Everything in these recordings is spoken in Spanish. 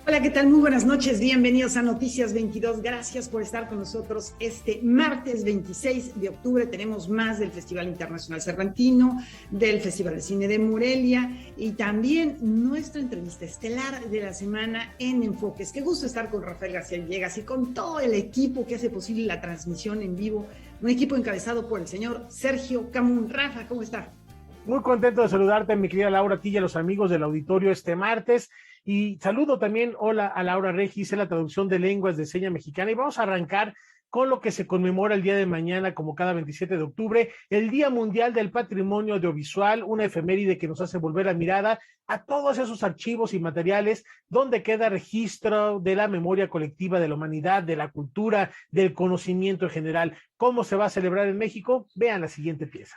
Hola, ¿qué tal? Muy buenas noches, bienvenidos a Noticias 22. Gracias por estar con nosotros este martes 26 de octubre. Tenemos más del Festival Internacional Cervantino, del Festival de Cine de Morelia y también nuestra entrevista estelar de la semana en Enfoques. Qué gusto estar con Rafael García Villegas y con todo el equipo que hace posible la transmisión en vivo. Un equipo encabezado por el señor Sergio Camun. Rafa, ¿cómo está? Muy contento de saludarte, mi querida Laura, a ti y a los amigos del auditorio este martes. Y saludo también, hola a Laura Regis, en la traducción de lenguas de seña mexicana. Y vamos a arrancar con lo que se conmemora el día de mañana, como cada 27 de octubre, el Día Mundial del Patrimonio Audiovisual, una efeméride que nos hace volver la mirada a todos esos archivos y materiales donde queda registro de la memoria colectiva de la humanidad, de la cultura, del conocimiento en general. ¿Cómo se va a celebrar en México? Vean la siguiente pieza.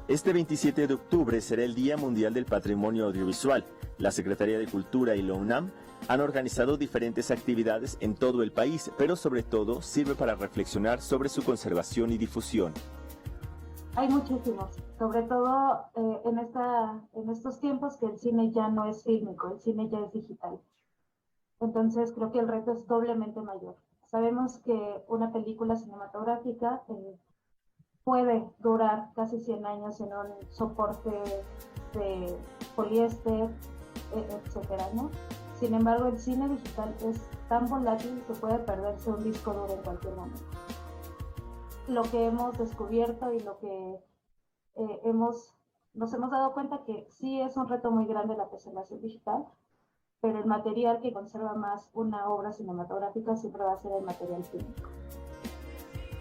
Este 27 de octubre será el Día Mundial del Patrimonio Audiovisual. La Secretaría de Cultura y la UNAM han organizado diferentes actividades en todo el país, pero sobre todo sirve para reflexionar sobre su conservación y difusión. Hay muchísimos, sobre todo en estos tiempos que el cine ya no es fílmico, el cine ya es digital. Entonces creo que el reto es doblemente mayor. Sabemos que una película cinematográfica puede durar casi 100 años en un soporte de poliéster, etcétera, ¿no? Sin embargo, el cine digital es tan volátil que puede perderse un disco duro en cualquier momento. Lo que hemos descubierto y lo que nos hemos dado cuenta que sí es un reto muy grande la preservación digital, pero el material que conserva más una obra cinematográfica siempre va a ser el material fílmico.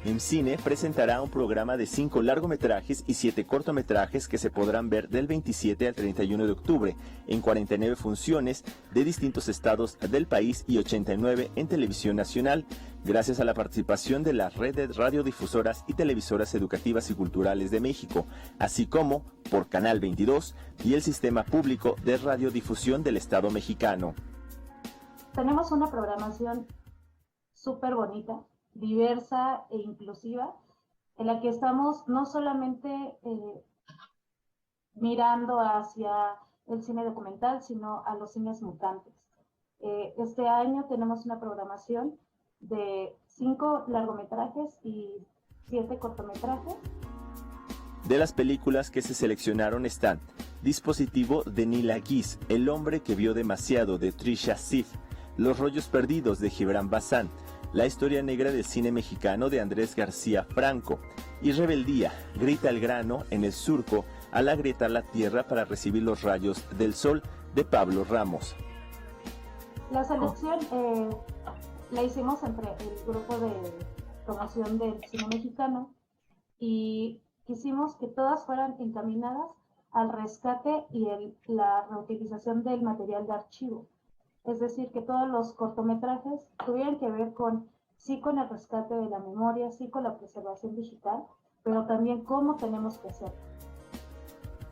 IMCINE presentará un programa de 5 largometrajes y 7 cortometrajes que se podrán ver del 27 al 31 de octubre en 49 funciones de distintos estados del país y 89 en televisión nacional, gracias a la participación de la red de radiodifusoras y televisoras educativas y culturales de México, así como por Canal 22 y el Sistema Público de Radiodifusión del Estado mexicano. Tenemos una programación súper bonita, diversa e inclusiva, en la que estamos no solamente mirando hacia el cine documental, sino a los cines mutantes. Este año tenemos una programación de 5 largometrajes y 7 cortometrajes. De las películas que se seleccionaron están Dispositivo de Nila Guiz, El hombre que vio demasiado de Trisha Sif, Los rollos perdidos de Gibran Bazán, La historia negra del cine mexicano de Andrés García Franco y Rebeldía, grita el grano en el surco al agrietar la tierra para recibir los rayos del sol de Pablo Ramos. La selección la hicimos entre el grupo de promoción del cine mexicano y quisimos que todas fueran encaminadas al rescate y la reutilización del material de archivo. Es decir, que todos los cortometrajes tuvieran que ver sí con el rescate de la memoria, sí con la preservación digital, pero también cómo tenemos que hacerlo.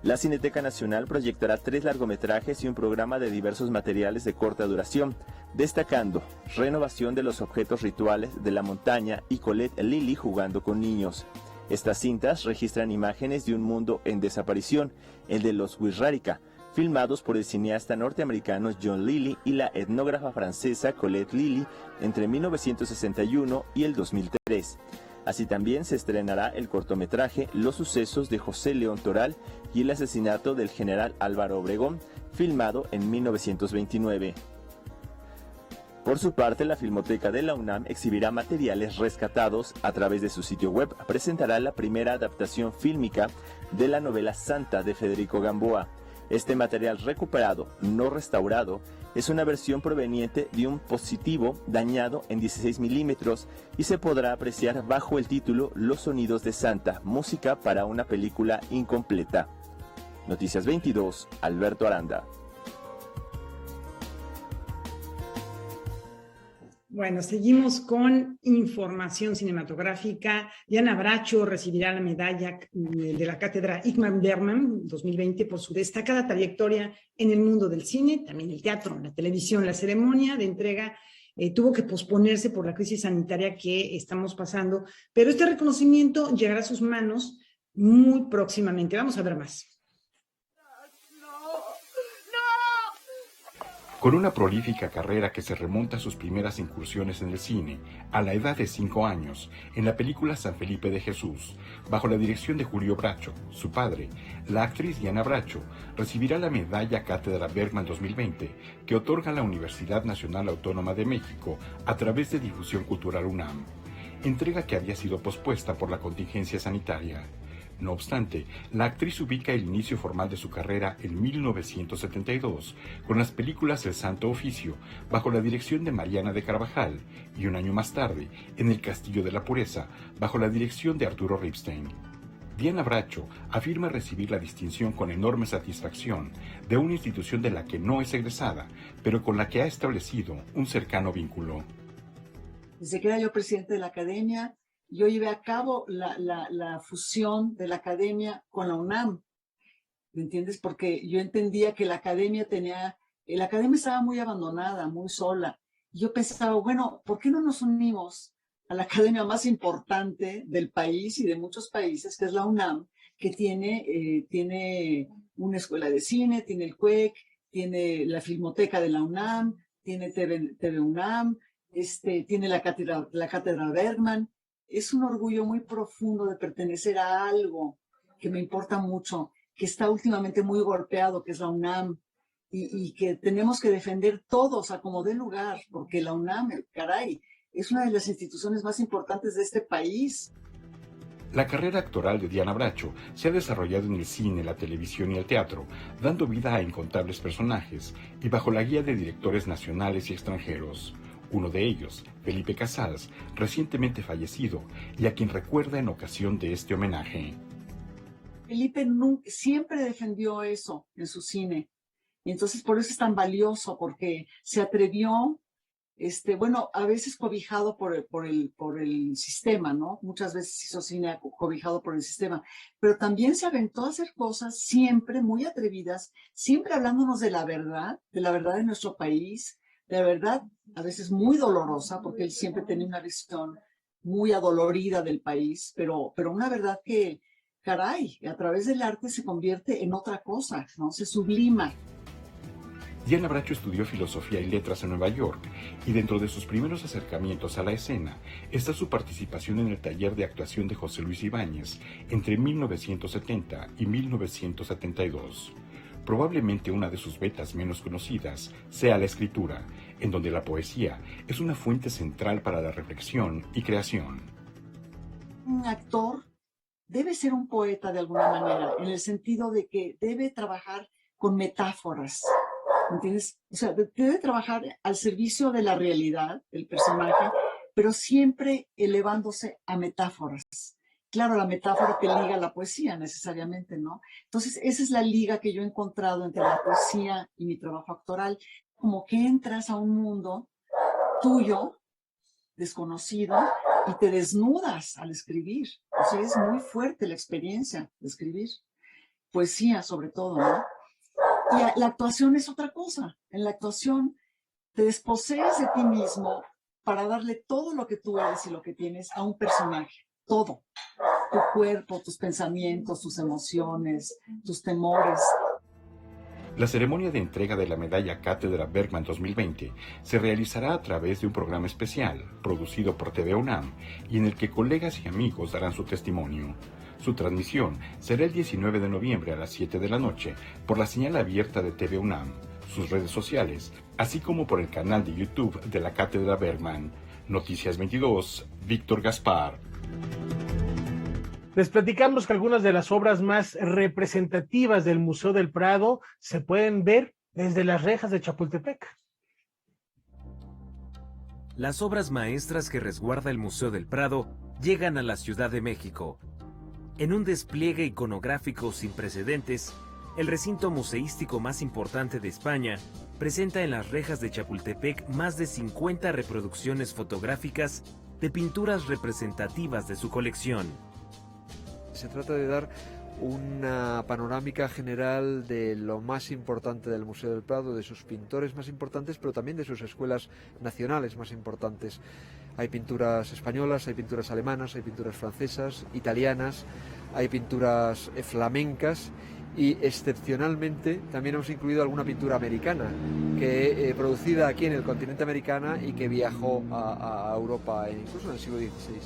La Cineteca Nacional proyectará 3 largometrajes y un programa de diversos materiales de corta duración, destacando Renovación de los objetos rituales de la montaña y Colette Lily jugando con niños. Estas cintas registran imágenes de un mundo en desaparición, el de los Wixárika, filmados por el cineasta norteamericano John Lilly y la etnógrafa francesa Colette Lily entre 1961 y el 2003. Así también se estrenará el cortometraje Los sucesos de José León Toral y el asesinato del general Álvaro Obregón, filmado en 1929. Por su parte, la Filmoteca de la UNAM exhibirá materiales rescatados. A través de su sitio web presentará la primera adaptación fílmica de la novela Santa de Federico Gamboa. Este material recuperado, no restaurado, es una versión proveniente de un positivo dañado en 16 milímetros y se podrá apreciar bajo el título Los sonidos de Santa, música para una película incompleta. Noticias 22, Alberto Aranda. Bueno, seguimos con información cinematográfica. Diana Bracho recibirá la medalla de la cátedra Ingmar Bergman 2020 por su destacada trayectoria en el mundo del cine, también el teatro, la televisión. La ceremonia de entrega tuvo que posponerse por la crisis sanitaria que estamos pasando, pero este reconocimiento llegará a sus manos muy próximamente. Vamos a ver más. Con una prolífica carrera que se remonta a sus primeras incursiones en el cine, a la edad de 5 años, en la película San Felipe de Jesús, bajo la dirección de Julio Bracho, su padre, la actriz Diana Bracho recibirá la medalla Cátedra Bergman 2020 que otorga la Universidad Nacional Autónoma de México a través de Difusión Cultural UNAM, entrega que había sido pospuesta por la contingencia sanitaria. No obstante, la actriz ubica el inicio formal de su carrera en 1972, con las películas El Santo Oficio, bajo la dirección de Mariana de Carvajal, y un año más tarde, en El Castillo de la Pureza, bajo la dirección de Arturo Ripstein. Diana Bracho afirma recibir la distinción con enorme satisfacción de una institución de la que no es egresada, pero con la que ha establecido un cercano vínculo. Desde que era yo presidente de la academia, yo llevé a cabo la fusión de la academia con la UNAM, ¿me entiendes? Porque yo entendía que la academia estaba muy abandonada, muy sola. Y yo pensaba, bueno, ¿por qué no nos unimos a la academia más importante del país y de muchos países, que es la UNAM, que tiene una escuela de cine, tiene el CUEC, tiene la Filmoteca de la UNAM, tiene TV UNAM, tiene la Cátedra Bergman? Es un orgullo muy profundo de pertenecer a algo que me importa mucho, que está últimamente muy golpeado, que es la UNAM, y que tenemos que defender todos a como dé lugar, porque la UNAM, caray, es una de las instituciones más importantes de este país. La carrera actoral de Diana Bracho se ha desarrollado en el cine, la televisión y el teatro, dando vida a incontables personajes y bajo la guía de directores nacionales y extranjeros. Uno de ellos, Felipe Casals, recientemente fallecido, y a quien recuerda en ocasión de este homenaje. Felipe siempre defendió eso en su cine, y entonces por eso es tan valioso, porque se atrevió, a veces cobijado por el sistema, ¿no? Muchas veces hizo cine cobijado por el sistema, pero también se aventó a hacer cosas siempre muy atrevidas, siempre hablándonos de la verdad de nuestro país, de la verdad a veces muy dolorosa, porque él siempre tenía una visión muy adolorida del país, pero una verdad que, caray, a través del arte se convierte en otra cosa, ¿no? Se sublima. Diana Bracho estudió Filosofía y Letras en Nueva York, y dentro de sus primeros acercamientos a la escena está su participación en el taller de actuación de José Luis Ibáñez entre 1970 y 1972. Probablemente una de sus vetas menos conocidas sea la escritura, en donde la poesía es una fuente central para la reflexión y creación. Un actor debe ser un poeta de alguna manera, en el sentido de que debe trabajar con metáforas, ¿entiendes? O sea, debe trabajar al servicio de la realidad, del personaje, pero siempre elevándose a metáforas. Claro, la metáfora te liga a la poesía necesariamente, ¿no? Entonces, esa es la liga que yo he encontrado entre la poesía y mi trabajo actoral. Como que entras a un mundo tuyo, desconocido, y te desnudas al escribir. O sea, es muy fuerte la experiencia de escribir. Poesía, sobre todo, ¿no? Y la actuación es otra cosa. En la actuación te desposees de ti mismo para darle todo lo que tú eres y lo que tienes a un personaje. Todo. Tu cuerpo, tus pensamientos, tus emociones, tus temores. La ceremonia de entrega de la medalla Cátedra Bergman 2020 se realizará a través de un programa especial producido por TV UNAM y en el que colegas y amigos darán su testimonio. Su transmisión será el 19 de noviembre a las 7 de la noche por la señal abierta de TV UNAM, sus redes sociales, así como por el canal de YouTube de la Cátedra Bergman. Noticias 22, Víctor Gaspar. Les platicamos que algunas de las obras más representativas del Museo del Prado se pueden ver desde las rejas de Chapultepec. Las obras maestras que resguarda el Museo del Prado llegan a la Ciudad de México. En un despliegue iconográfico sin precedentes, el recinto museístico más importante de España presenta en las rejas de Chapultepec más de 50 reproducciones fotográficas de pinturas representativas de su colección. Se trata de dar una panorámica general de lo más importante del Museo del Prado, de sus pintores más importantes, pero también de sus escuelas nacionales más importantes. Hay pinturas españolas, hay pinturas alemanas, hay pinturas francesas, italianas, hay pinturas flamencas y excepcionalmente también hemos incluido alguna pintura americana, producida aquí en el continente americano y que viajó a Europa incluso en el siglo XVI.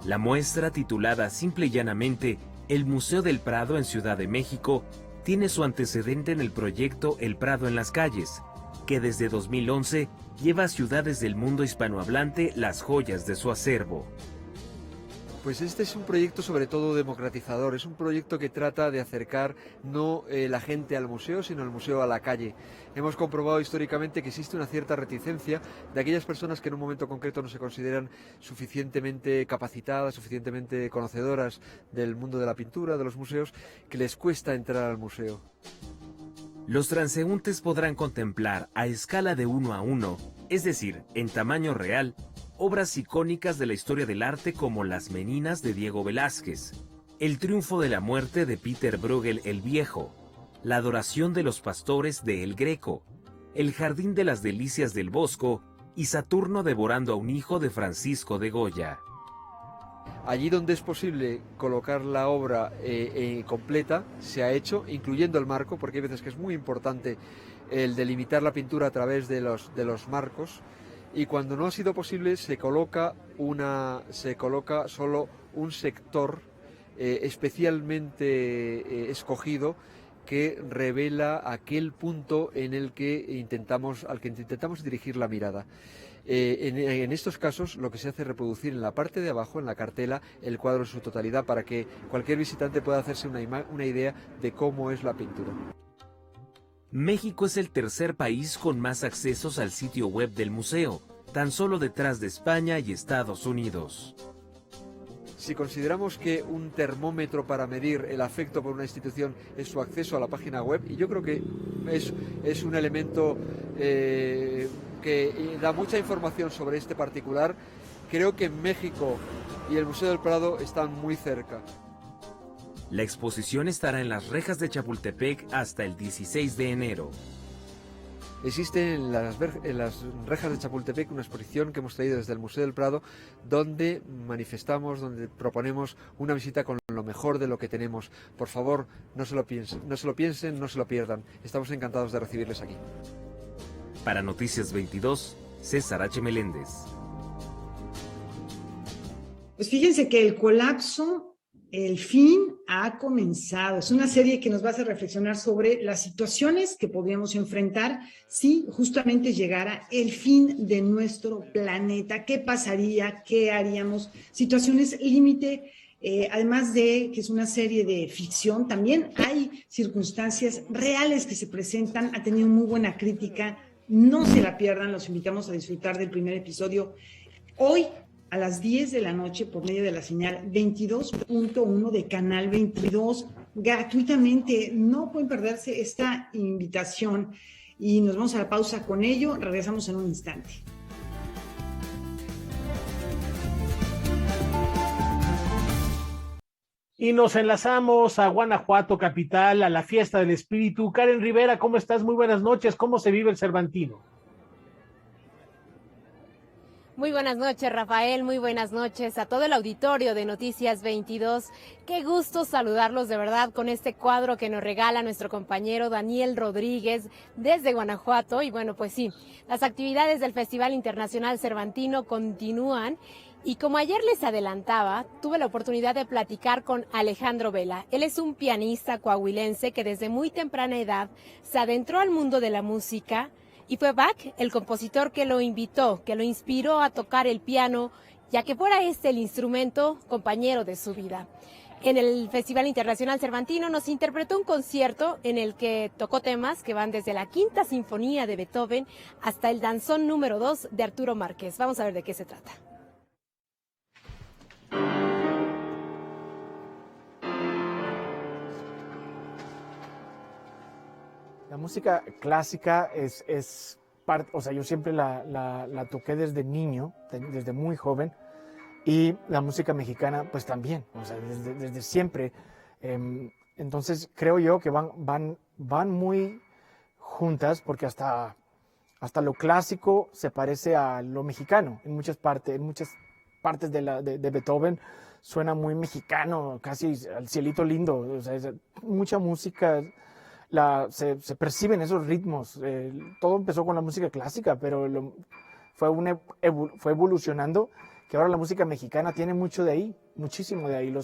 La muestra, titulada simple y llanamente El Museo del Prado en Ciudad de México, tiene su antecedente en el proyecto El Prado en las Calles, que desde 2011 lleva a ciudades del mundo hispanohablante las joyas de su acervo. Pues este es un proyecto sobre todo democratizador, es un proyecto que trata de acercar no la gente al museo, sino el museo a la calle. Hemos comprobado históricamente que existe una cierta reticencia de aquellas personas que en un momento concreto no se consideran suficientemente capacitadas, suficientemente conocedoras del mundo de la pintura, de los museos, que les cuesta entrar al museo. Los transeúntes podrán contemplar a escala de 1 a 1, es decir, en tamaño real, obras icónicas de la historia del arte como Las Meninas de Diego Velázquez, El Triunfo de la Muerte de Peter Bruegel el Viejo, La Adoración de los Pastores de El Greco, El Jardín de las Delicias del Bosco y Saturno devorando a un hijo de Francisco de Goya. Allí donde es posible colocar la obra completa, se ha hecho, incluyendo el marco, porque hay veces que es muy importante el delimitar la pintura a través de los marcos, y cuando no ha sido posible se coloca solo un sector especialmente escogido que revela aquel punto en el que intentamos dirigir la mirada. En estos casos lo que se hace es reproducir en la parte de abajo, en la cartela, el cuadro en su totalidad para que cualquier visitante pueda hacerse una idea de cómo es la pintura. México es el tercer país con más accesos al sitio web del museo, tan solo detrás de España y Estados Unidos. Si consideramos que un termómetro para medir el afecto por una institución es su acceso a la página web, y yo creo que es un elemento que da mucha información sobre este particular, creo que México y el Museo del Prado están muy cerca. La exposición estará en las rejas de Chapultepec hasta el 16 de enero. Existe en las rejas de Chapultepec una exposición que hemos traído desde el Museo del Prado, donde donde proponemos una visita con lo mejor de lo que tenemos. Por favor, no se lo piensen, no se lo pierdan. Estamos encantados de recibirles aquí. Para Noticias 22, César H. Meléndez. Pues fíjense que el colapso, el fin ha comenzado. Es una serie que nos va a hacer reflexionar sobre las situaciones que podríamos enfrentar si justamente llegara el fin de nuestro planeta. ¿Qué pasaría? ¿Qué haríamos? Situaciones límite. Además de que es una serie de ficción, también hay circunstancias reales que se presentan. Ha tenido muy buena crítica. No se la pierdan. Los invitamos a disfrutar del primer episodio hoy a las 10 de la noche por medio de la señal 22.1 de Canal 22, gratuitamente. No pueden perderse esta invitación y nos vamos a la pausa con ello. Regresamos en un instante. Y nos enlazamos a Guanajuato, capital, a la Fiesta del Espíritu. Karen Rivera, ¿cómo estás? Muy buenas noches. ¿Cómo se vive el Cervantino? Muy buenas noches, Rafael, muy buenas noches a todo el auditorio de Noticias 22. Qué gusto saludarlos de verdad con este cuadro que nos regala nuestro compañero Daniel Rodríguez desde Guanajuato. Y bueno, pues sí, las actividades del Festival Internacional Cervantino continúan. Y como ayer les adelantaba, tuve la oportunidad de platicar con Alejandro Vela. Él es un pianista coahuilense que desde muy temprana edad se adentró al mundo de la música. Y fue Bach el compositor que lo invitó, que lo inspiró a tocar el piano, ya que fuera este el instrumento compañero de su vida. En el Festival Internacional Cervantino nos interpretó un concierto en el que tocó temas que van desde la Quinta Sinfonía de Beethoven hasta el Danzón número 2 de Arturo Márquez. Vamos a ver de qué se trata. La música clásica es parte, o sea, yo siempre la toqué desde niño, desde muy joven, y la música mexicana pues también, o sea, desde siempre. Entonces creo yo que van muy juntas porque hasta lo clásico se parece a lo mexicano en muchas partes, en muchas partes de Beethoven suena muy mexicano, casi al cielito lindo. O sea, mucha música, se perciben esos ritmos. Todo empezó con la música clásica, pero fue evolucionando, que ahora la música mexicana tiene mucho de ahí, muchísimo de ahí.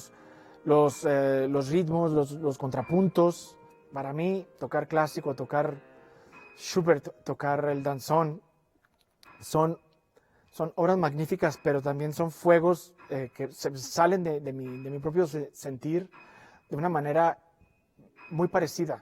Los ritmos, los contrapuntos. Para mí, tocar clásico, tocar Schubert, tocar el danzón, son obras magníficas, pero también son fuegos que salen de mi propio sentir de una manera muy parecida.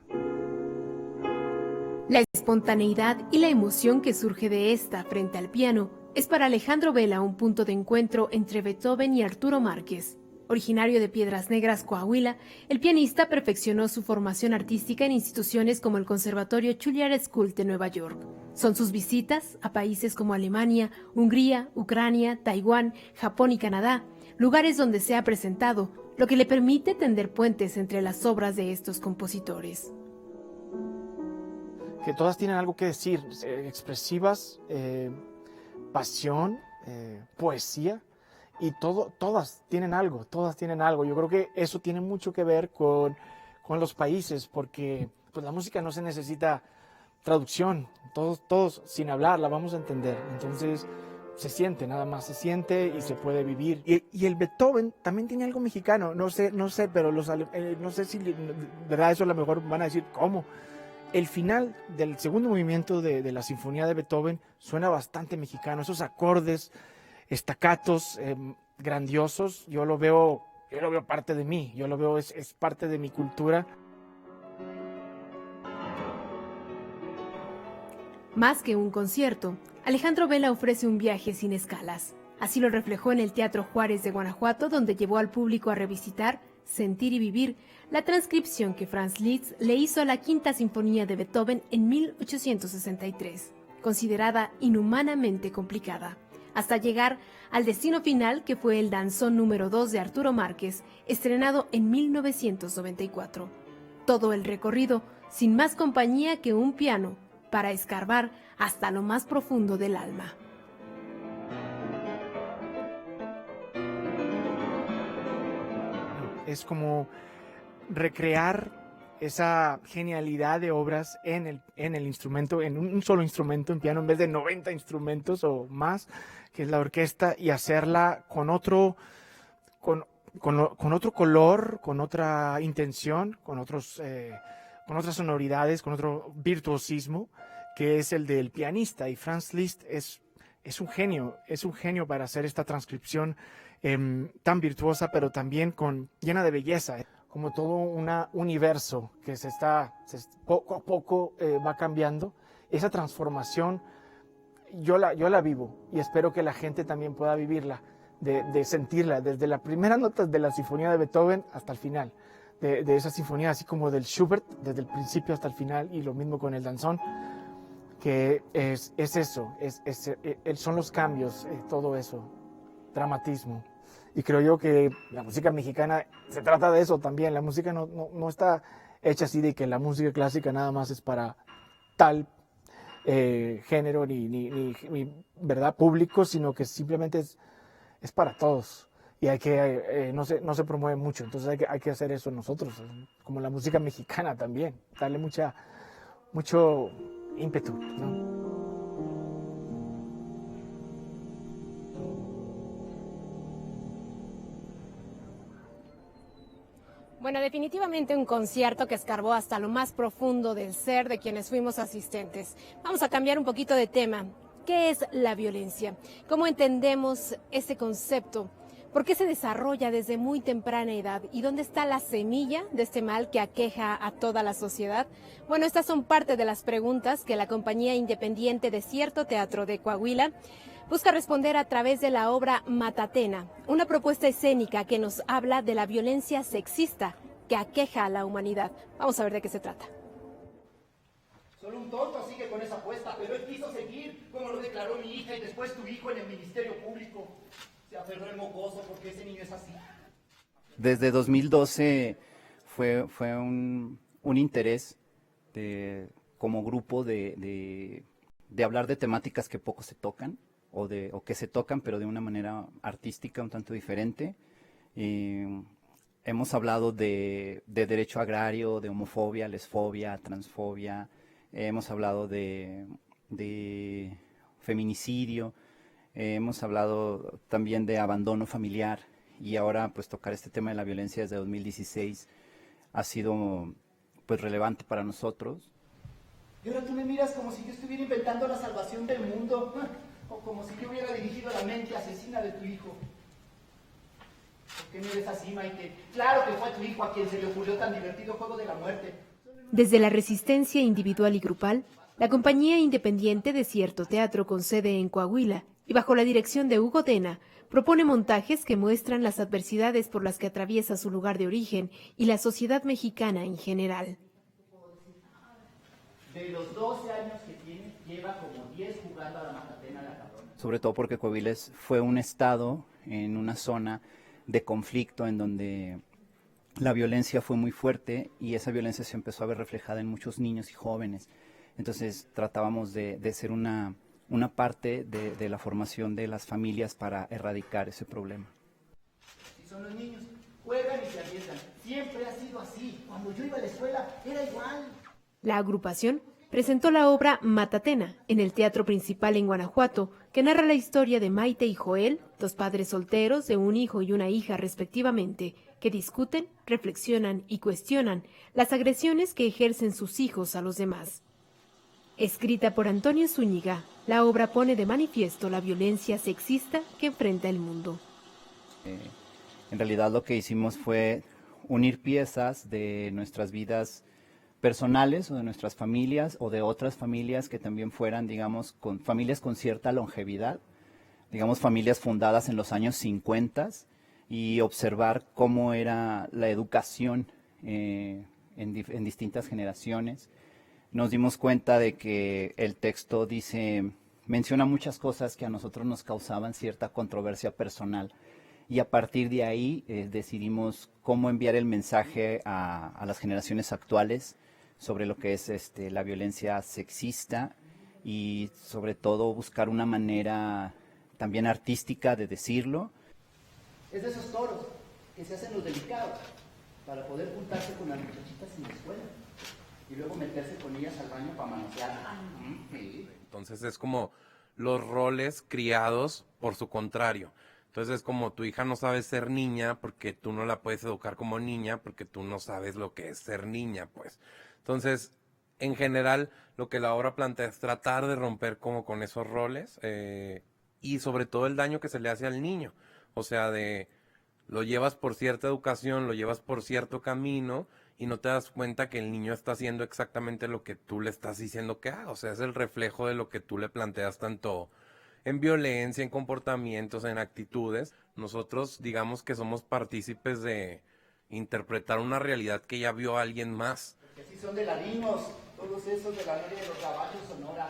La espontaneidad y la emoción que surge de esta frente al piano es para Alejandro Vela un punto de encuentro entre Beethoven y Arturo Márquez. Originario de Piedras Negras, Coahuila, el pianista perfeccionó su formación artística en instituciones como el Conservatorio Juilliard School de Nueva York. Son sus visitas a países como Alemania, Hungría, Ucrania, Taiwán, Japón y Canadá, lugares donde se ha presentado, lo que le permite tender puentes entre las obras de estos compositores. Que todas tienen algo que decir, expresivas, pasión, poesía. Y todas tienen algo. Yo creo que eso tiene mucho que ver con los países, porque pues, la música no se necesita traducción. Todos sin hablar la vamos a entender. Entonces se siente, nada más se siente y se puede vivir. Y el Beethoven también tiene algo mexicano. No sé, pero no sé si, ¿verdad? Eso a lo mejor van a decir, ¿cómo? El final del segundo movimiento de la Sinfonía de Beethoven suena bastante mexicano. Esos acordes estacatos grandiosos, yo lo veo parte de mí, es parte de mi cultura. Más que un concierto, Alejandro Vela ofrece un viaje sin escalas. Así lo reflejó en el Teatro Juárez de Guanajuato, donde llevó al público a revisitar, sentir y vivir la transcripción que Franz Liszt le hizo a la Quinta Sinfonía de Beethoven en 1863, considerada inhumanamente complicada, hasta llegar al destino final, que fue el danzón número 2 de Arturo Márquez, estrenado en 1994. Todo el recorrido sin más compañía que un piano para escarbar hasta lo más profundo del alma. Es como recrear esa genialidad de obras en el instrumento, en un solo instrumento, en piano, en vez de 90 instrumentos o más, que es la orquesta, y hacerla con otro color, con otra intención, con otras sonoridades, con otro virtuosismo, que es el del pianista. Y Franz Liszt es un genio para hacer esta transcripción tan virtuosa, pero también llena de belleza, como todo un universo que poco a poco va cambiando. Esa transformación yo la vivo, y espero que la gente también pueda vivirla, de sentirla desde las primeras notas de la sinfonía de Beethoven hasta el final, de esa sinfonía, así como del Schubert, desde el principio hasta el final, y lo mismo con el danzón, que es eso, son los cambios, todo eso, dramatismo. Y creo yo que la música mexicana se trata de eso también. La música no está hecha así de que la música clásica nada más es para tal género ni verdad público, sino que simplemente es para todos. Y no se promueve mucho. Entonces hay que hacer eso nosotros, como la música mexicana también, darle mucho ímpetu, ¿no? Bueno, definitivamente un concierto que escarbó hasta lo más profundo del ser de quienes fuimos asistentes. Vamos a cambiar un poquito de tema. ¿Qué es la violencia? ¿Cómo entendemos ese concepto? ¿Por qué se desarrolla desde muy temprana edad? ¿Y dónde está la semilla de este mal que aqueja a toda la sociedad? Bueno, estas son parte de las preguntas que la compañía independiente Desierto Teatro de Coahuila busca responder a través de la obra Matatena, una propuesta escénica que nos habla de la violencia sexista que aqueja a la humanidad. Vamos a ver de qué se trata. Solo un tonto sigue con esa apuesta, pero él quiso seguir, como lo declaró mi hija y después tu hijo en el Ministerio Público. Se aferró el mocoso porque ese niño es así. Desde 2012 fue un interés como grupo de hablar de temáticas que poco se tocan o que se tocan, pero de una manera artística un tanto diferente. Hemos hablado de derecho agrario, de homofobia, lesfobia, transfobia. Hemos hablado de feminicidio. Hemos hablado también de abandono familiar. Y ahora, pues, tocar este tema de la violencia desde 2016 ha sido, pues, relevante para nosotros. Y ahora tú me miras como si yo estuviera inventando la salvación del mundo, o como si yo hubiera dirigido la mente asesina de tu hijo. ¿Por qué me ves así, Maite? Claro que fue a tu hijo a quien se le ocurrió tan divertido juego de la muerte. Desde la resistencia individual y grupal, la compañía independiente Desierto Teatro, con sede en Coahuila y bajo la dirección de Hugo Tena, propone montajes que muestran las adversidades por las que atraviesa su lugar de origen y la sociedad mexicana en general. De los 12 años que tiene, lleva como 10 jugando a la Matatena, la cabrona. Sobre todo porque Coahuila fue un estado en una zona de conflicto en donde la violencia fue muy fuerte y esa violencia se empezó a ver reflejada en muchos niños y jóvenes. Entonces tratábamos de ser una parte de la formación de las familias para erradicar ese problema. Si son los niños, juegan y se arriesgan. Siempre ha sido así. Cuando yo iba a la escuela era igual. La agrupación presentó la obra Matatena en el Teatro Principal en Guanajuato, que narra la historia de Maite y Joel, dos padres solteros de un hijo y una hija respectivamente, que discuten, reflexionan y cuestionan las agresiones que ejercen sus hijos a los demás. Escrita por Antonio Zúñiga, la obra pone de manifiesto la violencia sexista que enfrenta el mundo. En realidad lo que hicimos fue unir piezas de nuestras vidas personales o de nuestras familias o de otras familias que también fueran, digamos, con familias con cierta longevidad, digamos familias fundadas en los años 50 y observar cómo era la educación en distintas generaciones. Nos dimos cuenta de que el texto menciona muchas cosas que a nosotros nos causaban cierta controversia personal y a partir de ahí decidimos cómo enviar el mensaje a las generaciones actuales sobre lo que es la violencia sexista y sobre todo buscar una manera también artística de decirlo. Es de esos toros que se hacen los delicados para poder juntarse con las muchachitas en la escuela y luego meterse con ellas al baño para manosear. Entonces es como los roles criados por su contrario. Entonces es como tu hija no sabe ser niña porque tú no la puedes educar como niña porque tú no sabes lo que es ser niña, pues. Entonces, en general, lo que la obra plantea es tratar de romper como con esos roles y sobre todo el daño que se le hace al niño. O sea, lo llevas por cierta educación, lo llevas por cierto camino y no te das cuenta que el niño está haciendo exactamente lo que tú le estás diciendo que haga. O sea, es el reflejo de lo que tú le planteas tanto en violencia, en comportamientos, en actitudes. Nosotros digamos que somos partícipes de interpretar una realidad que ya vio alguien más. Que así son de ladinos, todos esos de la área de los caballos Sonora,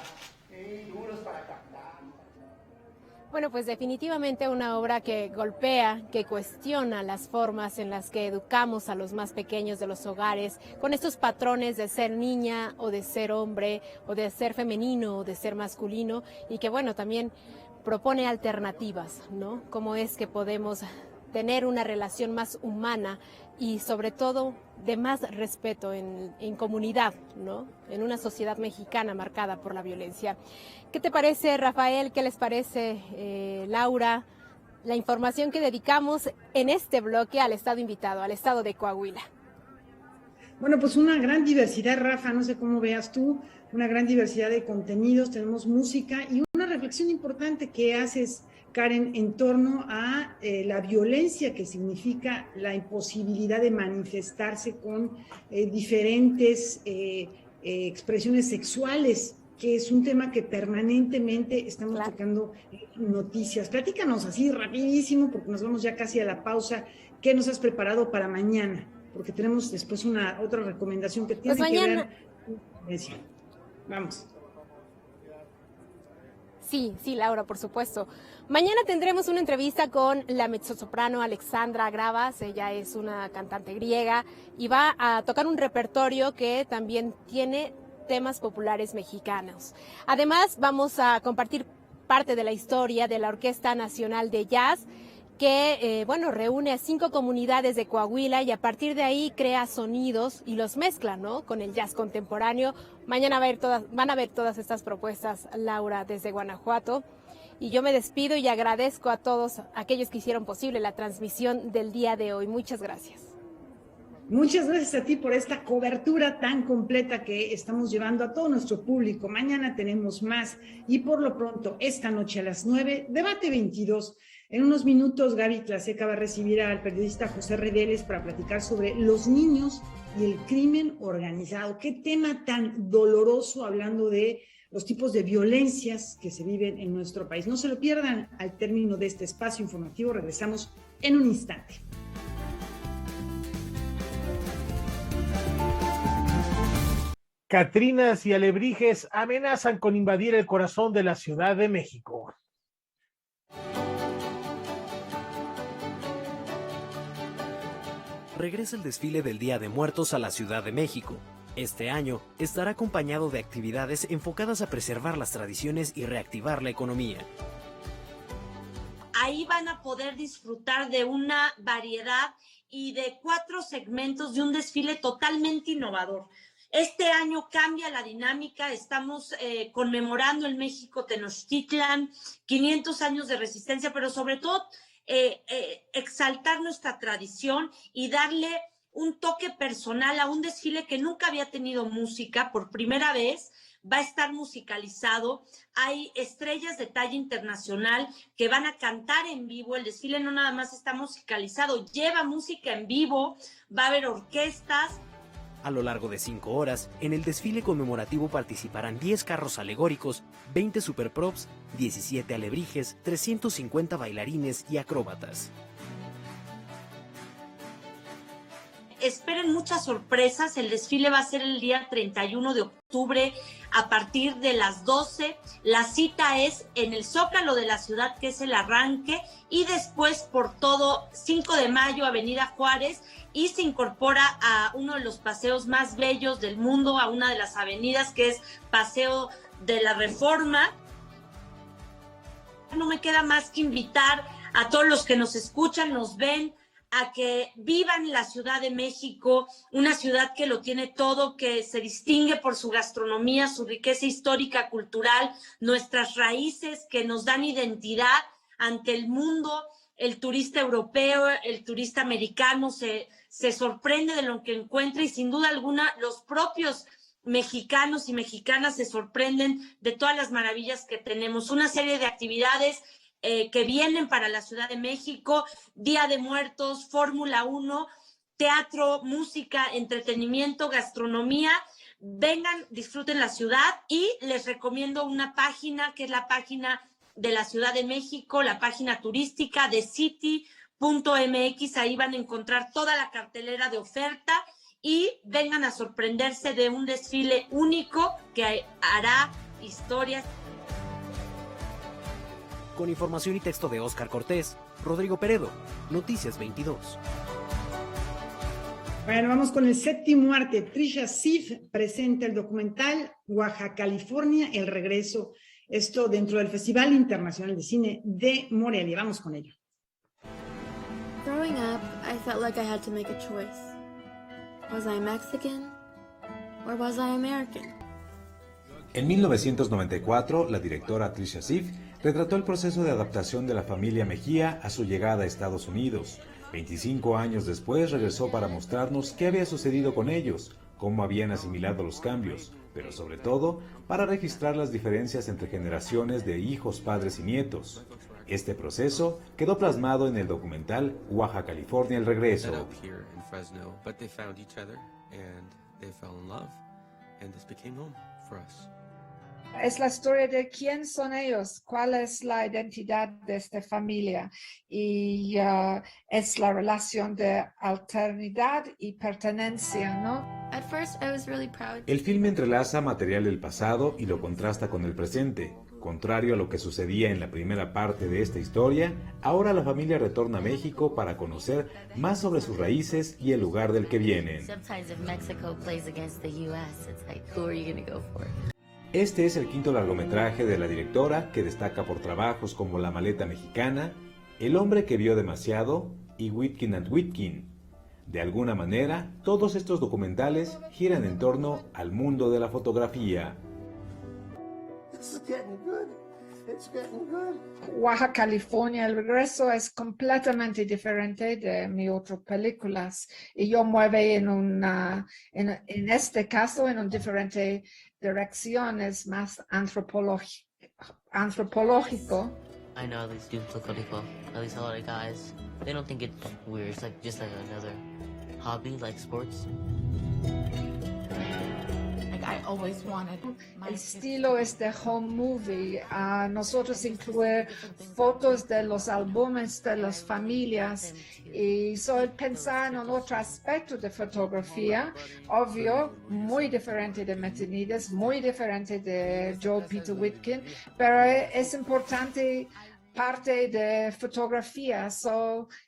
duros para cantar. Bueno, pues definitivamente una obra que golpea, que cuestiona las formas en las que educamos a los más pequeños de los hogares, con estos patrones de ser niña o de ser hombre, o de ser femenino o de ser masculino, y que bueno, también propone alternativas, ¿no? Cómo es que podemos tener una relación más humana y sobre todo de más respeto en comunidad, ¿no? En una sociedad mexicana marcada por la violencia. ¿Qué te parece, Rafael? ¿Qué les parece, Laura? La información que dedicamos en este bloque al estado invitado, al estado de Coahuila. Bueno, pues una gran diversidad, Rafa, no sé cómo veas tú, una gran diversidad de contenidos, tenemos música y una reflexión importante que haces, Karen, en torno a la violencia que significa la imposibilidad de manifestarse con diferentes expresiones sexuales, que es un tema que permanentemente estamos tocando en noticias. Platícanos así rapidísimo, porque nos vamos ya casi a la pausa. ¿Qué nos has preparado para mañana? Porque tenemos después otra recomendación que tiene pues que ver con violencia. Vamos. Sí, Laura, por supuesto. Mañana tendremos una entrevista con la mezzosoprano Alexandra Gravas. Ella es una cantante griega y va a tocar un repertorio que también tiene temas populares mexicanos. Además, vamos a compartir parte de la historia de la Orquesta Nacional de Jazz, que reúne a 5 comunidades de Coahuila y a partir de ahí crea sonidos y los mezcla, ¿no?, con el jazz contemporáneo. Mañana van a ver todas estas propuestas, Laura, desde Guanajuato. Y yo me despido y agradezco a todos aquellos que hicieron posible la transmisión del día de hoy. Muchas gracias. Muchas gracias a ti por esta cobertura tan completa que estamos llevando a todo nuestro público. Mañana tenemos más y por lo pronto, esta noche a las 9, Debate 22. En unos minutos, Gaby Tlaseca va a recibir al periodista José Reveles para platicar sobre los niños y el crimen organizado. Qué tema tan doloroso, hablando de los tipos de violencias que se viven en nuestro país. No se lo pierdan. Al término de este espacio informativo regresamos en un instante. Catrinas y alebrijes amenazan con invadir el corazón de la Ciudad de México. Regresa el desfile del Día de Muertos a la Ciudad de México. Este año estará acompañado de actividades enfocadas a preservar las tradiciones y reactivar la economía. Ahí van a poder disfrutar de una variedad y de 4 segmentos de un desfile totalmente innovador. Este año cambia la dinámica, estamos conmemorando en México Tenochtitlan, 500 años de resistencia, pero sobre todo exaltar nuestra tradición y darle un toque personal a un desfile que nunca había tenido música. Por primera vez va a estar musicalizado, hay estrellas de talla internacional que van a cantar en vivo. El desfile no nada más está musicalizado, lleva música en vivo, va a haber orquestas. A lo largo de 5 horas, en el desfile conmemorativo participarán 10 carros alegóricos, 20 superprops, 17 alebrijes, 350 bailarines y acróbatas. Esperen muchas sorpresas. El desfile va a ser el día 31 de octubre a partir de las 12. La cita es en el Zócalo de la ciudad, que es el arranque, y después por todo 5 de mayo, Avenida Juárez, y se incorpora a uno de los paseos más bellos del mundo, a una de las avenidas, que es Paseo de la Reforma. No me queda más que invitar a todos los que nos escuchan, nos ven, a que vivan la Ciudad de México, una ciudad que lo tiene todo, que se distingue por su gastronomía, su riqueza histórica, cultural, nuestras raíces que nos dan identidad ante el mundo. El turista europeo, el turista americano se sorprende de lo que encuentra, y sin duda alguna los propios mexicanos y mexicanas se sorprenden de todas las maravillas que tenemos. Una serie de actividades que vienen para la Ciudad de México: Día de Muertos, Fórmula 1, teatro, música, entretenimiento, gastronomía. Vengan, disfruten la ciudad, y les recomiendo una página que es la página de la Ciudad de México, la página turística de city.mx. Ahí van a encontrar toda la cartelera de oferta y vengan a sorprenderse de un desfile único que hará historias. Con información y texto de Óscar Cortés, Rodrigo Peredo, Noticias 22. Bueno, vamos con el séptimo arte. Trisha Ziff presenta el documental Oaxaca, California, el regreso. Esto dentro del Festival Internacional de Cine de Morelia. Vamos con ello. Growing up, I felt like I had to make a choice. Was I Mexican or was I American? En 1994, la directora Trisha Ziff retrató el proceso de adaptación de la familia Mejía a su llegada a Estados Unidos. 25 años después regresó para mostrarnos qué había sucedido con ellos, cómo habían asimilado los cambios, pero sobre todo para registrar las diferencias entre generaciones de hijos, padres y nietos. Este proceso quedó plasmado en el documental Oaxaca, California, el regreso. Es la historia de quién son ellos, cuál es la identidad de esta familia, y es la relación de alternidad y pertenencia, ¿no? At first, I was really proud. El filme entrelaza material del pasado y lo contrasta con el presente. Contrario a lo que sucedía en la primera parte de esta historia, ahora la familia retorna a México para conocer más sobre sus raíces y el lugar del que vienen. Este es el quinto largometraje de la directora, que destaca por trabajos como La maleta mexicana, El hombre que vio demasiado y Witkin and Witkin. De alguna manera, todos estos documentales giran en torno al mundo de la fotografía. Baja California, El regreso es completamente diferente de mis otras películas y yo muevo en este caso en una diferente dirección, es más antropológico. I know these dudes look really cool. At least a lot of guys. They don't think it's weird. It's like just like another hobby, like sports. Like I always wanted. El estilo es de home movie. Nosotros incluimos fotos de los álbumes de las familias y soy pensar en otro aspecto de fotografía, obvio, muy diferente de Metinides, muy diferente de Joel Peter Witkin, pero es importante parte de fotografía,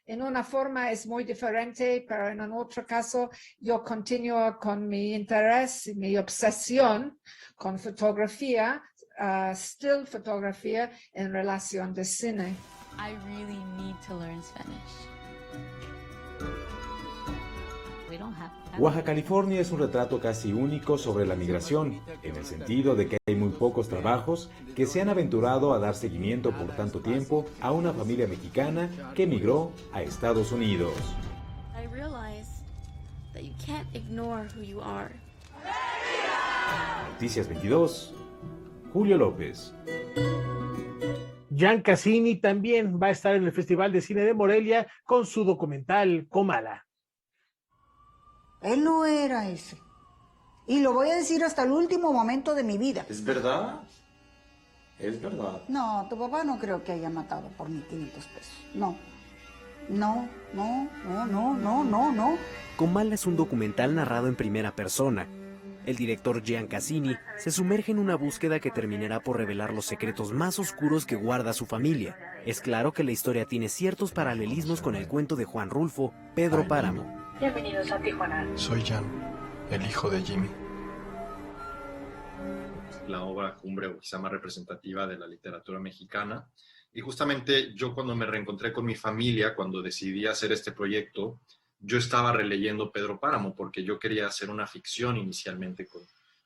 en una forma es muy diferente, pero en otro caso yo continúo con mi interés y mi obsesión con fotografía, still fotografía en relación de cine. I really need to learn Spanish. Baja California es un retrato casi único sobre la migración, en el sentido de que hay muy pocos trabajos que se han aventurado a dar seguimiento por tanto tiempo a una familia mexicana que emigró a Estados Unidos. I realize that you can't ignore who you are. Noticias 22, Julio López. Gian Cassini también va a estar en el Festival de Cine de Morelia con su documental Comala. Él no era ese. Y lo voy a decir hasta el último momento de mi vida. ¿Es verdad? Es verdad. No, tu papá no creo que haya matado por 1,500 pesos. No. No. Comala es un documental narrado en primera persona. El director Gian Cassini se sumerge en una búsqueda que terminará por revelar los secretos más oscuros que guarda su familia. Es claro que la historia tiene ciertos paralelismos con el cuento de Juan Rulfo, Pedro Páramo. Bienvenidos a Tijuana. Soy Jan, el hijo de Jimmy. La obra cumbre o quizá más representativa de la literatura mexicana. Y justamente yo cuando me reencontré con mi familia, cuando decidí hacer este proyecto, yo estaba releyendo Pedro Páramo porque yo quería hacer una ficción inicialmente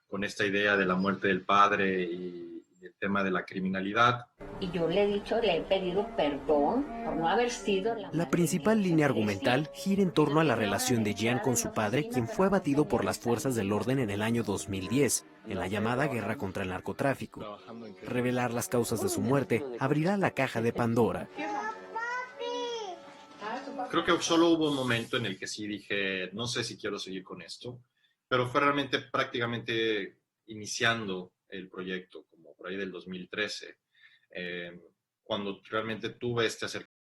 con esta idea de la muerte del padre y el tema de la criminalidad. Y yo le he pedido perdón por no haber sido La principal línea argumental gira en torno a la relación de Gian con su padre, quien fue abatido por las fuerzas del orden en el año 2010, en la llamada guerra contra el narcotráfico. Revelar las causas de su muerte abrirá la caja de Pandora. Creo que solo hubo un momento en el que sí dije, no sé si quiero seguir con esto, pero fue realmente prácticamente iniciando el proyecto, como por ahí del 2013, cuando realmente tuve este acercamiento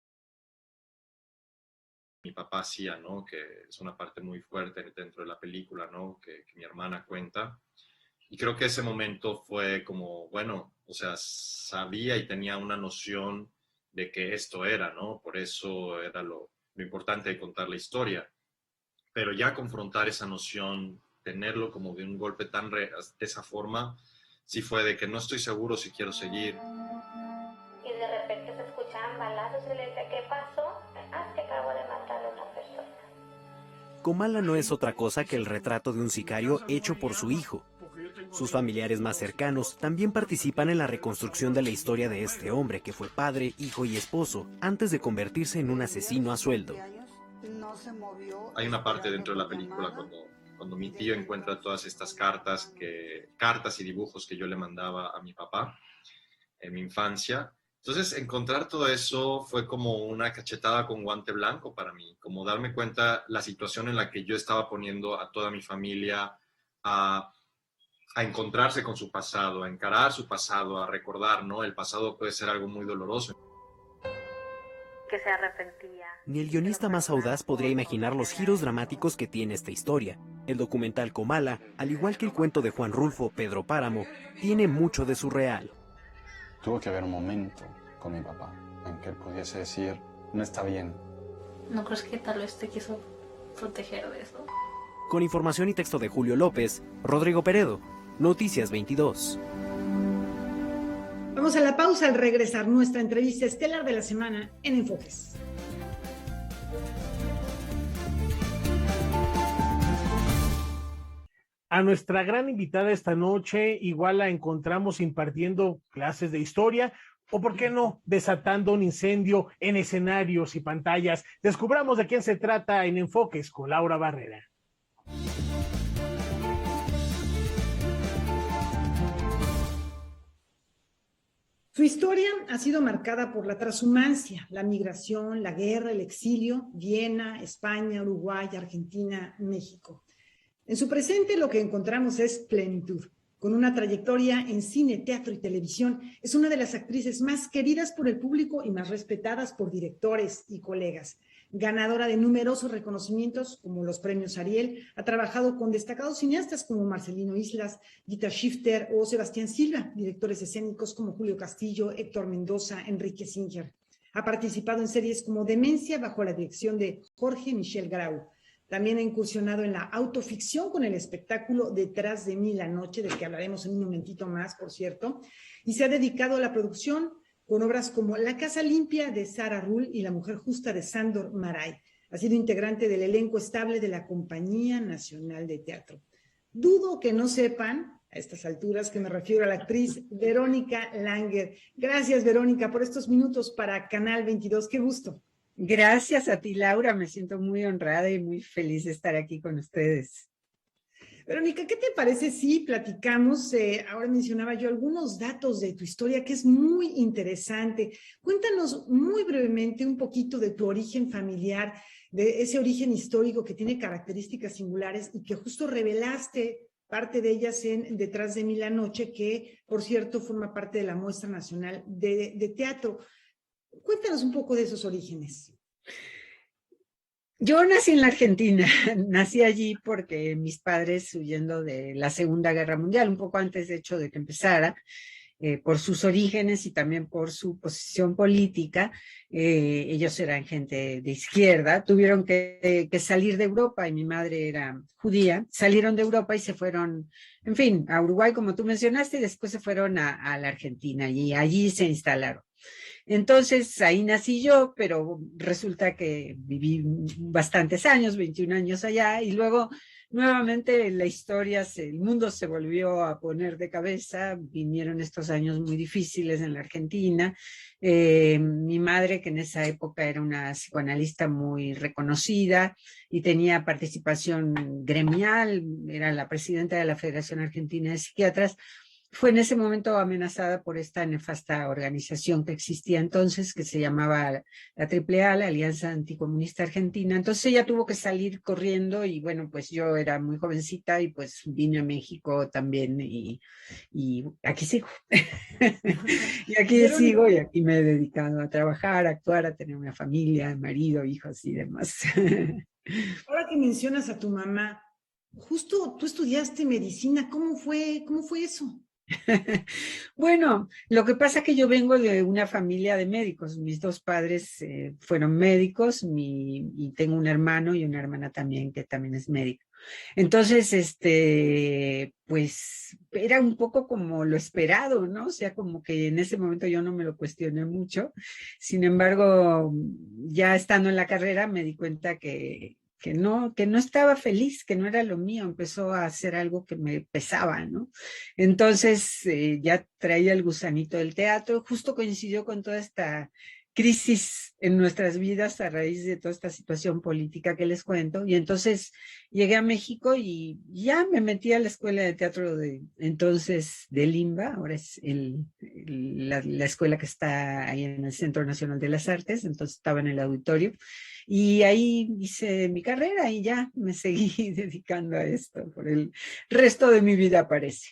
que mi papá hacía, ¿no? Que es una parte muy fuerte dentro de la película, ¿no? Que mi hermana cuenta. Y creo que ese momento fue como, bueno, o sea, sabía y tenía una noción de que esto era, ¿no? Por eso era lo importante de contar la historia. Pero ya confrontar esa noción, tenerlo como de un golpe de esa forma, sí fue de que no estoy seguro si quiero seguir. Y de repente se escuchaban balazos y le decía, ¿qué pasó? Ah, que acabo de matar a una persona. Comala no es otra cosa que el retrato de un sicario hecho por su hijo. Sus familiares más cercanos también participan en la reconstrucción de la historia de este hombre que fue padre, hijo y esposo antes de convertirse en un asesino a sueldo. Hay una parte dentro de la película cuando mi tío encuentra todas estas cartas y dibujos que yo le mandaba a mi papá en mi infancia. Entonces, encontrar todo eso fue como una cachetada con guante blanco para mí, como darme cuenta la situación en la que yo estaba poniendo a toda mi familia a encontrarse con su pasado, a encarar su pasado, a recordar, ¿no? El pasado puede ser algo muy doloroso. Que se arrepentía. Ni el guionista más audaz podría imaginar los giros dramáticos que tiene esta historia. El documental Comala, al igual que el cuento de Juan Rulfo, Pedro Páramo, tiene mucho de surreal. Tuvo que haber un momento con mi papá en que él pudiese decir, no está bien. ¿No crees que tal vez te quiso proteger de eso? Con información y texto de Julio López, Rodrigo Peredo, Noticias 22. Vamos a la pausa al regresar nuestra entrevista estelar de la semana en Enfoques. A nuestra gran invitada esta noche, igual la encontramos impartiendo clases de historia, o por qué no, desatando un incendio en escenarios y pantallas. Descubramos de quién se trata en Enfoques con Laura Barrera. Su historia ha sido marcada por la transhumancia, la migración, la guerra, el exilio, Viena, España, Uruguay, Argentina, México. En su presente lo que encontramos es plenitud. Con una trayectoria en cine, teatro y televisión, es una de las actrices más queridas por el público y más respetadas por directores y colegas. Ganadora de numerosos reconocimientos como los premios Ariel, ha trabajado con destacados cineastas como Marcelino Islas, Gita Shifter o Sebastián Silva, directores escénicos como Julio Castillo, Héctor Mendoza, Enrique Singer. Ha participado en series como Demencia bajo la dirección de Jorge Michel Grau. También ha incursionado en la autoficción con el espectáculo Detrás de mí la noche, del que hablaremos en un momentito más, por cierto, y se ha dedicado a la producción con obras como La Casa Limpia de Sara Rull y La Mujer Justa de Sándor Márai. Ha sido integrante del elenco estable de la Compañía Nacional de Teatro. Dudo que no sepan, a estas alturas, que me refiero a la actriz Verónica Langer. Gracias, Verónica, por estos minutos para Canal 22. Qué gusto. Gracias a ti, Laura. Me siento muy honrada y muy feliz de estar aquí con ustedes. Verónica, ¿qué te parece si platicamos? Ahora mencionaba yo algunos datos de tu historia que es muy interesante. Cuéntanos muy brevemente un poquito de tu origen familiar, de ese origen histórico que tiene características singulares y que justo revelaste parte de ellas en Detrás de mí la noche, que, por cierto, forma parte de la Muestra Nacional de Teatro. Cuéntanos un poco de esos orígenes. Yo nací en la Argentina, nací allí porque mis padres, huyendo de la Segunda Guerra Mundial, un poco antes de hecho de que empezara, por sus orígenes y también por su posición política, ellos eran gente de izquierda, tuvieron que salir de Europa y mi madre era judía, salieron de Europa y se fueron, en fin, a Uruguay como tú mencionaste, y después se fueron a la Argentina y allí se instalaron. Entonces ahí nací yo, pero resulta que viví bastantes años, 21 años allá, y luego nuevamente la historia, el mundo se volvió a poner de cabeza, vinieron estos años muy difíciles en la Argentina. Mi madre, que en esa época era una psicoanalista muy reconocida y tenía participación gremial, era la presidenta de la Federación Argentina de Psiquiatras, fue en ese momento amenazada por esta nefasta organización que existía entonces, que se llamaba la AAA, la Alianza Anticomunista Argentina. Entonces ella tuvo que salir corriendo y bueno, pues yo era muy jovencita y pues vine a México también y aquí sigo. Y aquí sigo y aquí me he dedicado a trabajar, a actuar, a tener una familia, marido, hijos y demás. Ahora que mencionas a tu mamá, justo tú estudiaste medicina, ¿cómo fue eso? Bueno, lo que pasa es que yo vengo de una familia de médicos. Mis dos padres fueron médicos y tengo un hermano y una hermana también que también es médico. Entonces, pues era un poco como lo esperado, ¿no? O sea, como que en ese momento yo no me lo cuestioné mucho. Sin embargo, ya estando en la carrera me di cuenta que no estaba feliz, que no era lo mío, empezó a hacer algo que me pesaba, ¿no? Entonces ya traía el gusanito del teatro, justo coincidió con toda esta crisis en nuestras vidas a raíz de toda esta situación política que les cuento, y entonces llegué a México y ya me metí a la escuela de teatro de Limba, ahora es la escuela que está ahí en el Centro Nacional de las Artes, entonces estaba en el auditorio, y ahí hice mi carrera y ya me seguí dedicando a esto por el resto de mi vida, parece.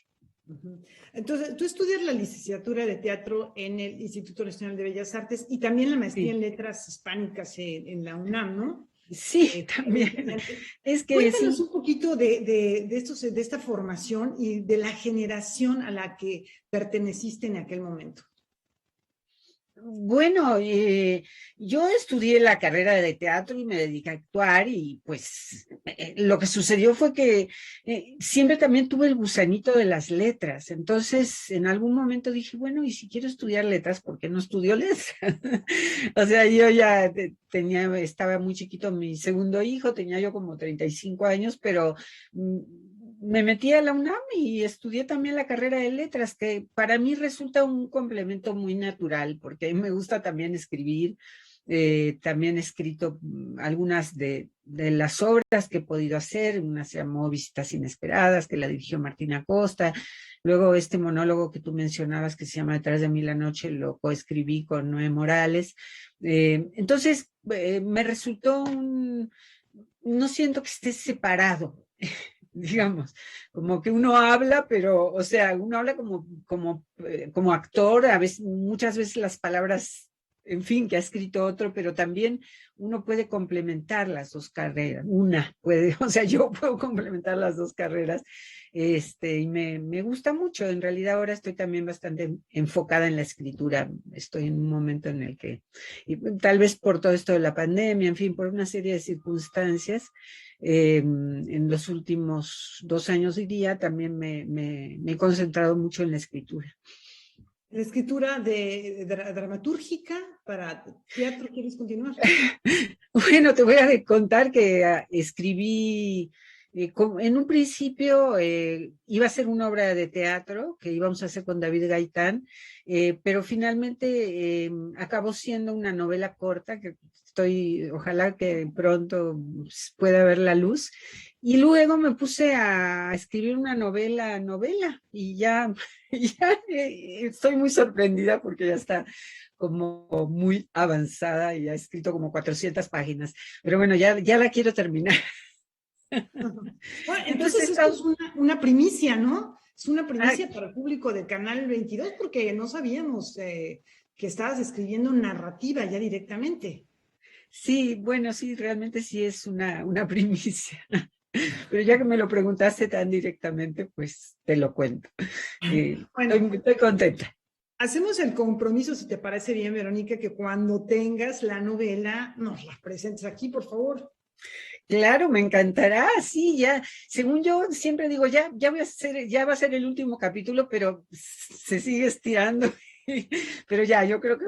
Entonces, tú estudias la licenciatura de teatro en el Instituto Nacional de Bellas Artes y también la maestría en letras hispánicas en la UNAM, ¿no? Sí, también. Es que cuéntanos un poquito de esta formación y de la generación a la que perteneciste en aquel momento. Bueno, yo estudié la carrera de teatro y me dediqué a actuar y pues lo que sucedió fue que siempre también tuve el gusanito de las letras. Entonces, en algún momento dije, bueno, y si quiero estudiar letras, ¿por qué no estudio letras? O sea, yo ya estaba muy chiquito mi segundo hijo, tenía yo como 35 años, pero me metí a la UNAM y estudié también la carrera de letras, que para mí resulta un complemento muy natural, porque a mí me gusta también escribir. También he escrito algunas de las obras que he podido hacer. Una se llamó Visitas Inesperadas, que la dirigió Martina Costa. Luego este monólogo que tú mencionabas, que se llama Detrás de mí la noche, lo coescribí con Noé Morales. Entonces, me resultó no siento que esté separado, digamos, como que uno habla, pero, o sea, uno habla como actor, muchas veces las palabras, en fin, que ha escrito otro, pero también uno puede complementar las dos carreras, o sea, yo puedo complementar las dos carreras, y me gusta mucho. En realidad ahora estoy también bastante enfocada en la escritura. Estoy en un momento en el que, y tal vez por todo esto de la pandemia, en fin, por una serie de circunstancias, en los últimos 2 años diría, también me he concentrado mucho en la escritura. ¿La escritura dramatúrgica para teatro quieres continuar? Bueno, te voy a contar que escribí, en un principio iba a ser una obra de teatro que íbamos a hacer con David Gaitán, pero finalmente acabó siendo una novela corta que ojalá que pronto pueda ver la luz. Y luego me puse a escribir una novela y ya estoy muy sorprendida porque ya está como muy avanzada y ha escrito como 400 páginas. Pero bueno, ya la quiero terminar. Bueno, entonces esto es una primicia, ¿no? Es una primicia para el público del Canal 22 porque no sabíamos que estabas escribiendo narrativa ya directamente. Sí, bueno, sí, realmente sí es una primicia. Pero ya que me lo preguntaste tan directamente, pues te lo cuento. Bueno, estoy contenta. Hacemos el compromiso, si te parece bien, Verónica, que cuando tengas la novela nos la presentes aquí, por favor. Claro, me encantará, sí, ya, según yo siempre digo, ya va a ser el último capítulo, pero se sigue estirando. Pero yo creo que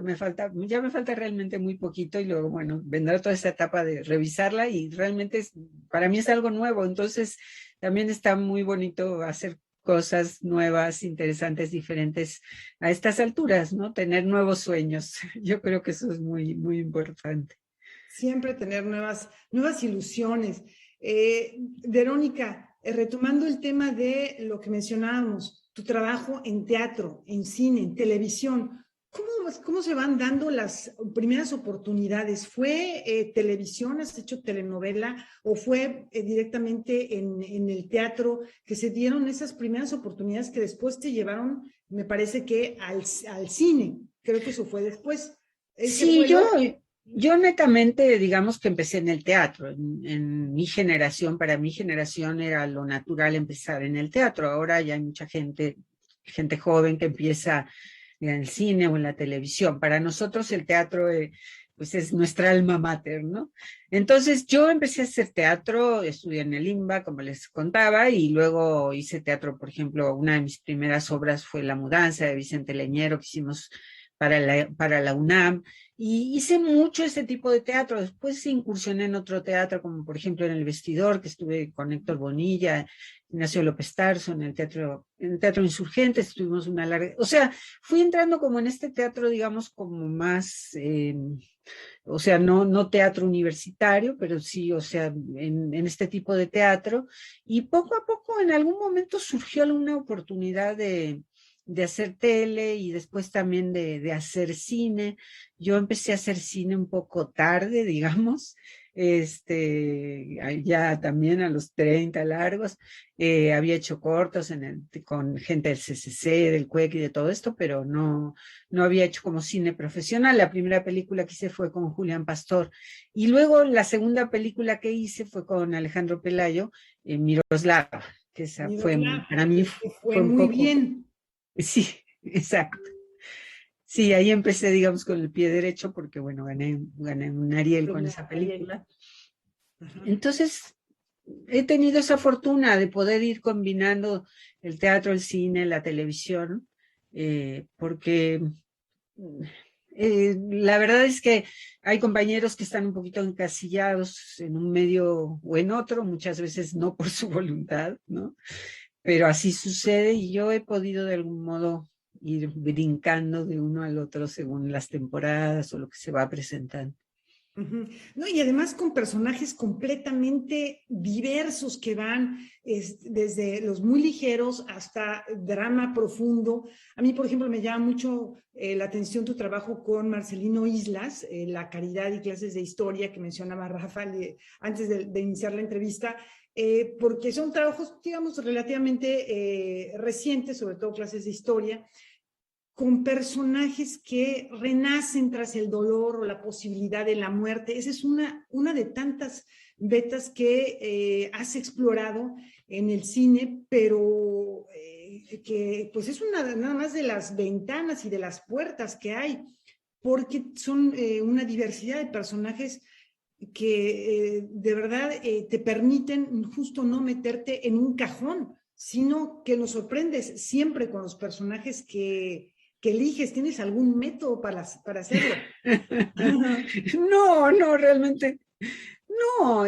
ya me falta realmente muy poquito y luego, bueno, vendrá toda esta etapa de revisarla y realmente para mí es algo nuevo, entonces también está muy bonito hacer cosas nuevas, interesantes, diferentes a estas alturas, ¿no? Tener nuevos sueños, yo creo que eso es muy, muy importante. Siempre tener nuevas ilusiones. Verónica, retomando el tema de lo que mencionábamos, tu trabajo en teatro, en cine, en televisión, ¿cómo se van dando las primeras oportunidades? ¿Fue televisión, has hecho telenovela, o fue directamente en el teatro que se dieron esas primeras oportunidades que después te llevaron, me parece que al cine? Creo que eso fue después. Sí, yo netamente, digamos que empecé en el teatro, en mi generación, para mi generación era lo natural empezar en el teatro. Ahora ya hay mucha gente joven que empieza en el cine o en la televisión. Para nosotros el teatro pues es nuestra alma mater, ¿no? Entonces yo empecé a hacer teatro, estudié en el IMBA, como les contaba, y luego hice teatro, por ejemplo, una de mis primeras obras fue La Mudanza de Vicente Leñero, que hicimos para la UNAM, y hice mucho ese tipo de teatro. Después incursioné en otro teatro, como por ejemplo en El Vestidor, que estuve con Héctor Bonilla, Ignacio López Tarso, en el Teatro Insurgentes, estuvimos una larga... O sea, fui entrando como en este teatro, digamos, como más... o sea, no teatro universitario, pero sí, o sea, en este tipo de teatro, y poco a poco en algún momento surgió alguna oportunidad de hacer tele y después también de hacer cine. Yo empecé a hacer cine un poco tarde, digamos, ya también a los 30 largos. Había hecho cortos con gente del CCC, del CUEC y de todo esto, pero no había hecho como cine profesional. La primera película que hice fue con Julián Pastor. Y luego la segunda película que hice fue con Alejandro Pelayo, Miroslava, que esa fue, para mí fue muy bien. Sí, exacto. Sí, ahí empecé, digamos, con el pie derecho, porque bueno, gané un Ariel con esa película. Entonces, he tenido esa fortuna de poder ir combinando el teatro, el cine, la televisión, porque la verdad es que hay compañeros que están un poquito encasillados en un medio o en otro, muchas veces no por su voluntad, ¿no? Pero así sucede y yo he podido de algún modo ir brincando de uno al otro según las temporadas o lo que se va presentando. No, y además con personajes completamente diversos que van desde los muy ligeros hasta drama profundo. A mí, por ejemplo, me llama mucho la atención tu trabajo con Marcelino Islas, La caridad y clases de historia que mencionaba Rafa antes de iniciar la entrevista, porque son trabajos, digamos, relativamente recientes, sobre todo clases de historia, con personajes que renacen tras el dolor o la posibilidad de la muerte. Esa es una de tantas vetas que has explorado en el cine, pero que pues es nada más de las ventanas y de las puertas que hay, porque son una diversidad de personajes que de verdad te permiten justo no meterte en un cajón, sino que nos sorprendes siempre con los personajes que eliges. ¿Tienes algún método para hacerlo? No, realmente no.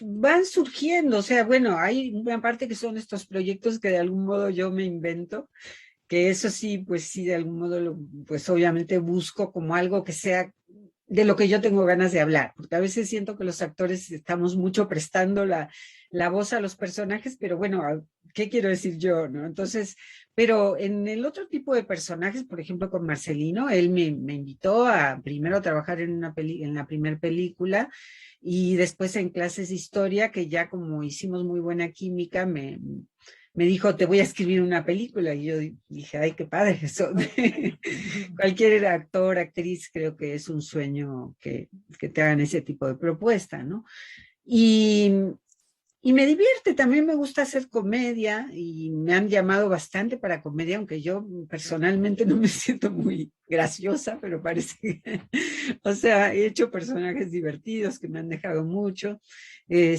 Van surgiendo, o sea, bueno, hay una parte que son estos proyectos que de algún modo yo me invento, que eso sí, pues sí, de algún modo, pues obviamente busco como algo que sea de lo que yo tengo ganas de hablar, porque a veces siento que los actores estamos mucho prestando la voz a los personajes, pero bueno, ¿qué quiero decir yo, no? Entonces, pero en el otro tipo de personajes, por ejemplo, con Marcelino, él me invitó a primero trabajar en la primera película y después en clases de historia, que ya como hicimos muy buena química, me dijo, te voy a escribir una película. Y yo dije, ay, qué padre eso. Cualquier actor, actriz, creo que es un sueño que te hagan ese tipo de propuesta, ¿no? Y me divierte, también me gusta hacer comedia y me han llamado bastante para comedia, aunque yo personalmente no me siento muy graciosa, pero parece que, o sea, he hecho personajes divertidos que me han dejado mucho, y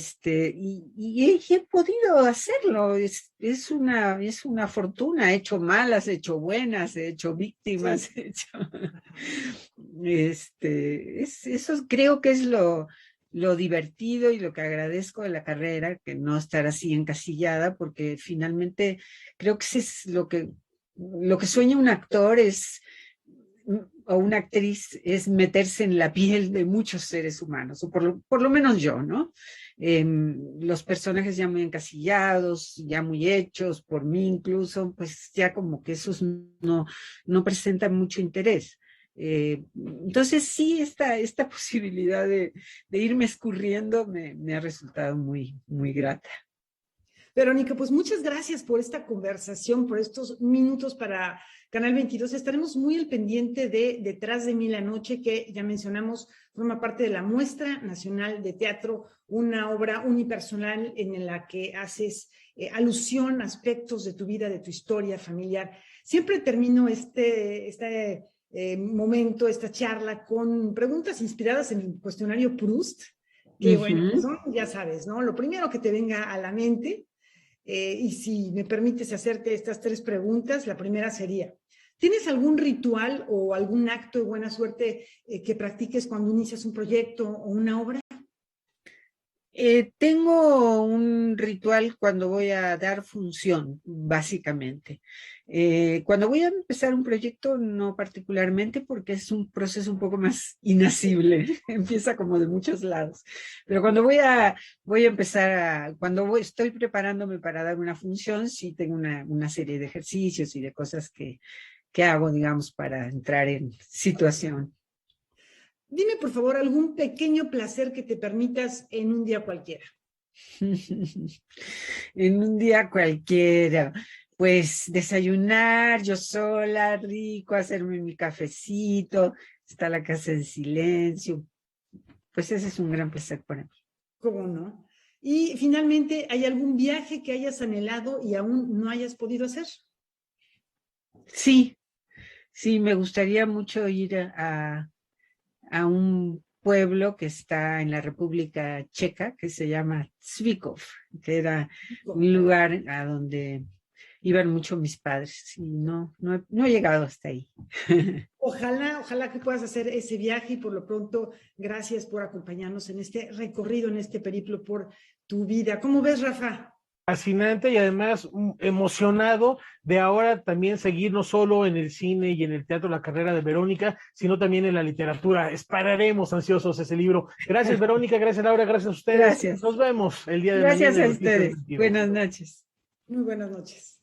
he podido hacerlo, es una fortuna, he hecho malas, he hecho buenas, he hecho víctimas, sí. Eso creo que es lo divertido y lo que agradezco de la carrera, que no estar así encasillada, porque finalmente creo que eso es lo que sueña un actor o una actriz, es meterse en la piel de muchos seres humanos, o por lo menos yo, ¿no? Los personajes ya muy encasillados, ya muy hechos, por mí incluso, pues ya como que esos no presentan mucho interés. Entonces sí, esta posibilidad de irme escurriendo me ha resultado muy, muy grata. Verónica, pues muchas gracias por esta conversación, por estos minutos para Canal 22. Estaremos muy al pendiente de Detrás de mí la noche, que ya mencionamos, forma parte de la Muestra Nacional de Teatro, una obra unipersonal en la que haces alusión a aspectos de tu vida, de tu historia familiar. Siempre termino este momento, esta charla, con preguntas inspiradas en el cuestionario Proust, que bueno, pues son, ya sabes, ¿no? Lo primero que te venga a la mente, y si me permites hacerte estas 3 preguntas, la primera sería, ¿tienes algún ritual o algún acto de buena suerte que practiques cuando inicias un proyecto o una obra? Tengo un ritual cuando voy a dar función, básicamente. Cuando voy a empezar un proyecto, no particularmente, porque es un proceso un poco más inasible, empieza como de muchos lados. Pero cuando voy a empezar, estoy preparándome para dar una función, sí tengo una serie de ejercicios y de cosas que hago, digamos, para entrar en situación. Dime, por favor, algún pequeño placer que te permitas en un día cualquiera. En un día cualquiera, pues desayunar yo sola, rico, hacerme mi cafecito, está la casa en silencio. Pues ese es un gran placer para mí. ¿Cómo no? Y finalmente, ¿hay algún viaje que hayas anhelado y aún no hayas podido hacer? Sí, Sí, me gustaría mucho ir a un pueblo que está en la República Checa, que se llama Cvikov, que era un lugar a donde iban mucho mis padres, y no he llegado hasta ahí. Ojalá que puedas hacer ese viaje, y por lo pronto, gracias por acompañarnos en este recorrido, en este periplo por tu vida. ¿Cómo ves, Rafa? Fascinante, y además emocionado de ahora también seguir no solo en el cine y en el teatro la carrera de Verónica, sino también en la literatura. Esperaremos ansiosos ese libro. Gracias, Verónica, gracias, Laura, gracias a ustedes. Gracias. Nos vemos el día de Gracias mañana. a ustedes. Buenas noches. Muy buenas noches.